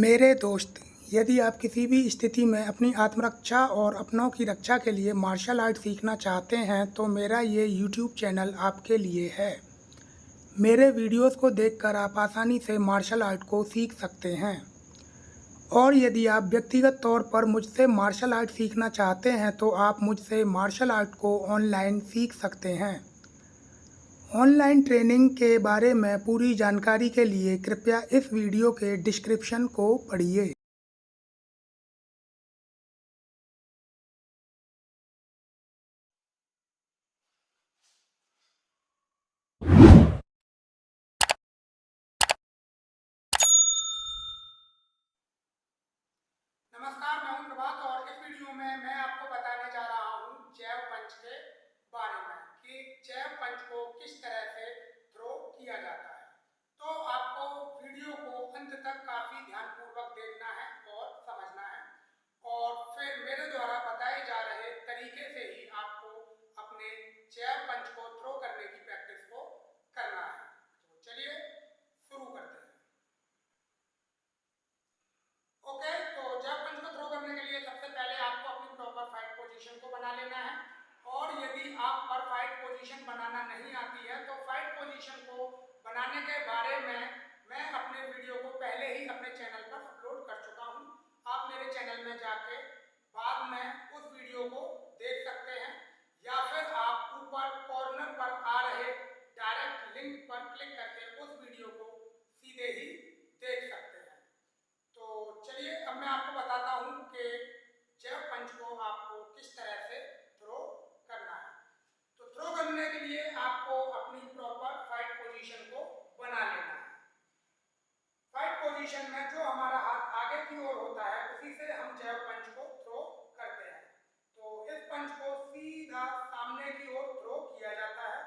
मेरे दोस्त, यदि आप किसी भी स्थिति में अपनी आत्मरक्षा और अपनों की रक्षा के लिए मार्शल आर्ट सीखना चाहते हैं तो मेरा ये यूट्यूब चैनल आपके लिए है। मेरे वीडियोस को देखकर आप आसानी से मार्शल आर्ट को सीख सकते हैं। और यदि आप व्यक्तिगत तौर पर मुझसे मार्शल आर्ट सीखना चाहते हैं तो आप मुझसे मार्शल आर्ट को ऑनलाइन सीख सकते हैं। ऑनलाइन ट्रेनिंग के बारे में पूरी जानकारी के लिए कृपया इस वीडियो के डिस्क्रिप्शन को पढ़िए। नमस्कार, मैं हूं प्रभात और इस वीडियो में मैं आपको बताने जा रहा हूं जैव पंच के बारे में कि जैव पंच को किस तरह से थ्रो किया जाता है। तो आपको वीडियो को अंत तक काफी ध्यानपूर्वक देखना है और समझना है और फिर मेरे द्वारा बताए जा रहे तरीके से ही आपको अपने जैव पंच को थ्रो करने की प्रैक्टिस को करना है। तो चलिए शुरू करते हैं। ओके, तो जैव पंच को थ्रो करने के लिए सबसे पहले आपको अपनी प्रॉपर फाइट पोजीशन को बना लेना है। और यदि आप पर फाइट पोजीशन बनाना नहीं आती है तो फाइट पोजीशन को बनाने के बारे में मैं अपने वीडियो को पहले ही अपने चैनल पर अपलोड कर चुका हूं। आप मेरे चैनल में जाके बाद में उस वीडियो को देख सकते हैं या फिर आप ऊपर कॉर्नर पर आ रहे डायरेक्ट लिंक पर क्लिक करके उस वीडियो को सीधे ही देख सकते हैं। तो चलिए अब मैं आपको बताता हूं कि जैव पंच को आपको किस तरह से थ्रो करना है। तो थ्रो करने के लिए आपको अपनी प्रॉपर फाइट पोजीशन को बना लेना है। फाइट पोजीशन में जो हमारा हाथ आगे की ओर होता है उसी से हम जैव पंच को थ्रो करते हैं। तो इस पंच को सीधा सामने की ओर थ्रो किया जाता है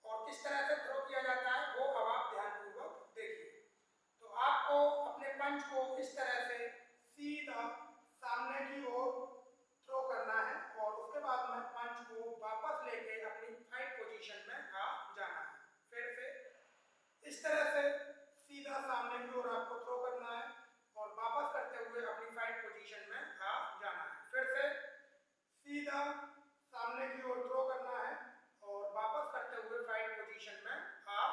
और किस तरह से थ्रो किया जाता है वो अब आप ध्यानपूर्वक देखिए। तो आपको अपने पंच को इस तरह से सीधा सामने की ओर थ्रो करना है और उसके बाद में पंच को वापस लेके अपनी फाइट पोजीशन में आ जाना है। फिर से इस तरह से सीधा सामने की ओर आपको थ्रो करना है और वापस करते हुए अपनी फाइट पोजीशन में आ जाना है। फिर से सीधा सामने की ओर थ्रो करना है और वापस करते हुए फाइट पोजीशन में आ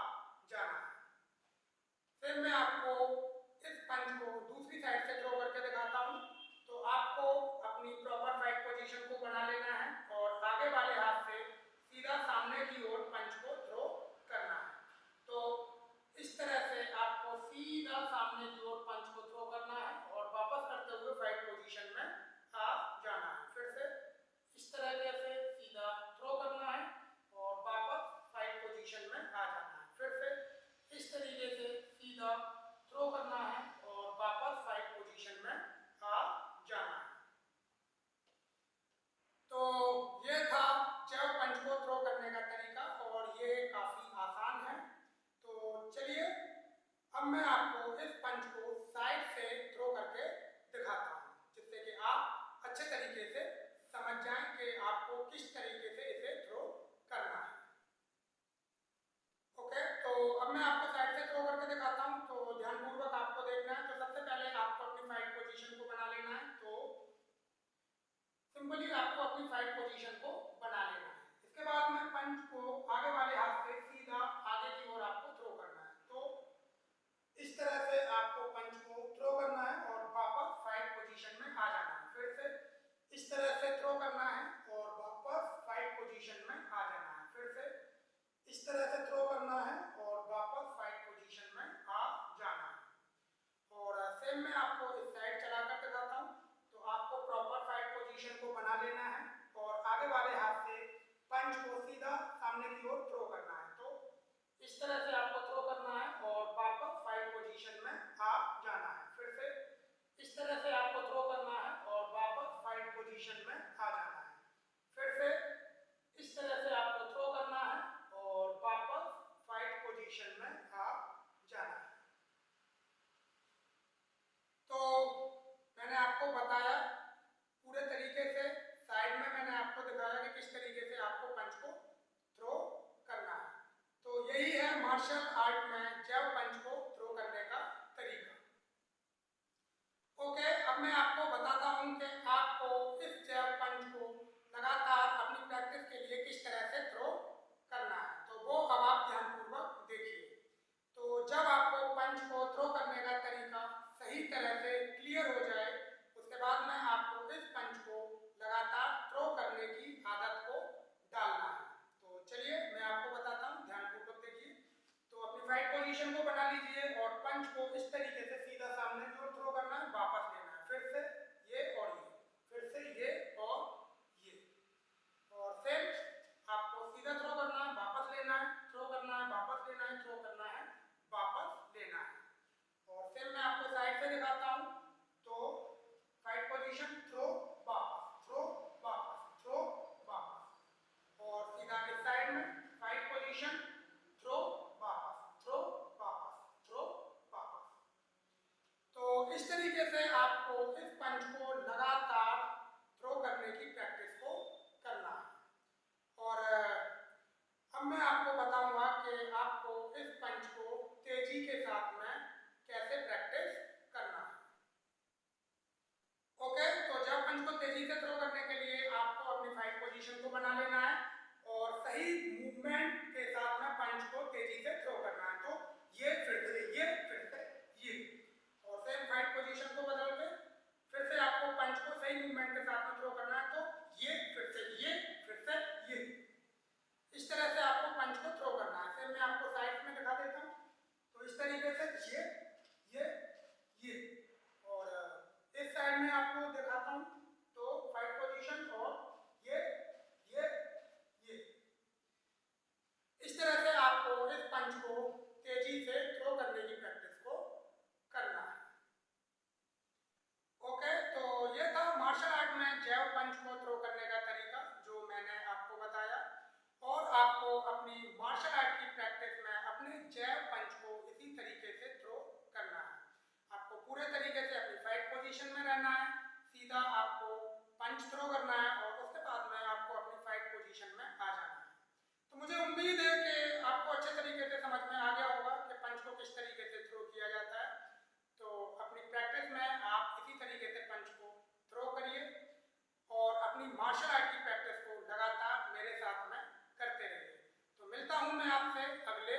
जाना है। फिर मैं आपको इस पंच को दूसरी साइड से थ्रो करके दिखाता हूं। तो आपको अपनी प्रॉपर फाइट पोजीशन को बना लेना है और आगे वाले हाथ से सीधा सामने की ओर पंच को थ्रो करना है। तो इस तरह से आपको सीधा सामने की ओर पंच को थ्रो करना है और वापस करते हुए फाइट पोजीशन में आ जाना है। फिर से इस तरह से सीधा थ्रो करना है और वापस फाइट पोजीशन में आ जाना है। फिर से इस तरीके से सीधा थ्रो करना है और वापस फाइट पोजीशन में आ जाना है। तो ये था जैव पंच को थ्रो करने का तरीका और ये काफी आसान है। तो चलिए अब मैं आपको इस पंच को साइड से थ्रो करके दिखाता हूँ जिससे कि आप अच्छे तरीके से समझ जाएं कि आपको किस तरीके से इसे थ्रो करना है। ओके, तो अब मैं आपको साइड से थ्रो करके दिखाता हूं। तो ध्यानपूर्वक आपको देखना है। तो सबसे पहले आपको अपनी फाइट पोजीशन को बना लेना है। तो सिंपली आपको अपनी फाइट पोजीशन को बना लेना है। इसके बाद में पंच को आगे वाले हाथ से सीधा आगे की ओर आपको थ्रो करना है। तो इस तरह से आपको पंच को थ्रो करना है और वापस फाइट पोजीशन में आ जाना है। फिर से इस तरह से थ्रो करना है और वापस फाइट पोजीशन में आ जाना है। फिर से इस तरह से थ्रो करना है और वापस फाइट पोजीशन में आ जाना है। और सेम मैं आपको इस साइड चलाकर दिखाता हूं। तो आपको प्रॉपर फाइट पोजीशन को बना लेना है और आगे वाले हाथ से पंच को सीधा सामने की ओर थ्रो करना है। तो इस तरह से आपको थ्रो करना है और वापस फाइट पोजीशन में आ जाना है। फिर से इस तरह से आपको थ्रो करना है और वापस फाइट पोजीशन में आ जाना है। फिर से इस तरह से आपको थ्रो करना है और वापस फाइट पोजीशन में आ जाना है। तो मैंने आपको बताया पूरे तरीके से, साइड में मैंने आपको दिखाया कि किस तरीके से आपको पंच को थ्रो करना है। तो यही है मार्शल आर्ट में जैव पंच को थ्रो करने का तरीका। पोजीशन, थ्रो वापस, थ्रो वापस, थ्रो वापस। तो इस तरीके से आपको इस पंच को लगातार थ्रो करने की प्रैक्टिस को करना है। और अब मैं आपको बताऊंगा कि आपको इस पंच को तेजी के साथ में कैसे प्रैक्टिस करना है। ओके, तो जब पंच को तेजी से थ्रो करने के लिए आपको अपनी फाइट पोजीशन को बना लेना है और सही मूवमेंट के साथ में पंच को तेजी से थ्रो करना है। तो ये फिर से ये और सेम फाइट पोजीशन को बदल के फिर से आपको पंच को सही मूवमेंट के साथ में थ्रो करना है। तो ये फिर से ये इस तरह से आपको पंच को थ्रो करना है। फिर मैं आपको साइड में दिखा देता हूँ। तो इस तरीके से ये और इस साइड में आपको दिखाता हूँ। तो फाइट पोजीशन और ये इस तरह से आपको इस पंच को तेजी से थ्रो करने की प्रैक्टिस को करना है। ओके, तो ये था मार्शल आर्ट में जैव पंच को थ्रो करने का तरीका जो मैंने आपको बताया। और आपको अपनी मार्शल आर्ट की प्रैक्टिस में अपने जैव पंच को इसी तरीके से थ्रो करना है। आपको पूरे तरीके से अपनी फाइट पोजीशन में रहना है, सीधा आपको पंच थ्रो करना है और उसके बाद में आपको अपनी फाइट पोजीशन में आ जाना है। तो मुझे उम्मीद है कि आपको अच्छे तरीके से समझ में आ गया होगा कि पंच को किस तरीके से थ्रो किया जाता है। तो अपनी प्रैक्टिस में आप इसी तरीके से पंच को थ्रो करिए और अपनी मार्शल आर्ट की प्रैक्टिस को लगातार मेरे साथ में करते रहिए। तो मिलता हूं मैं आपसे अगले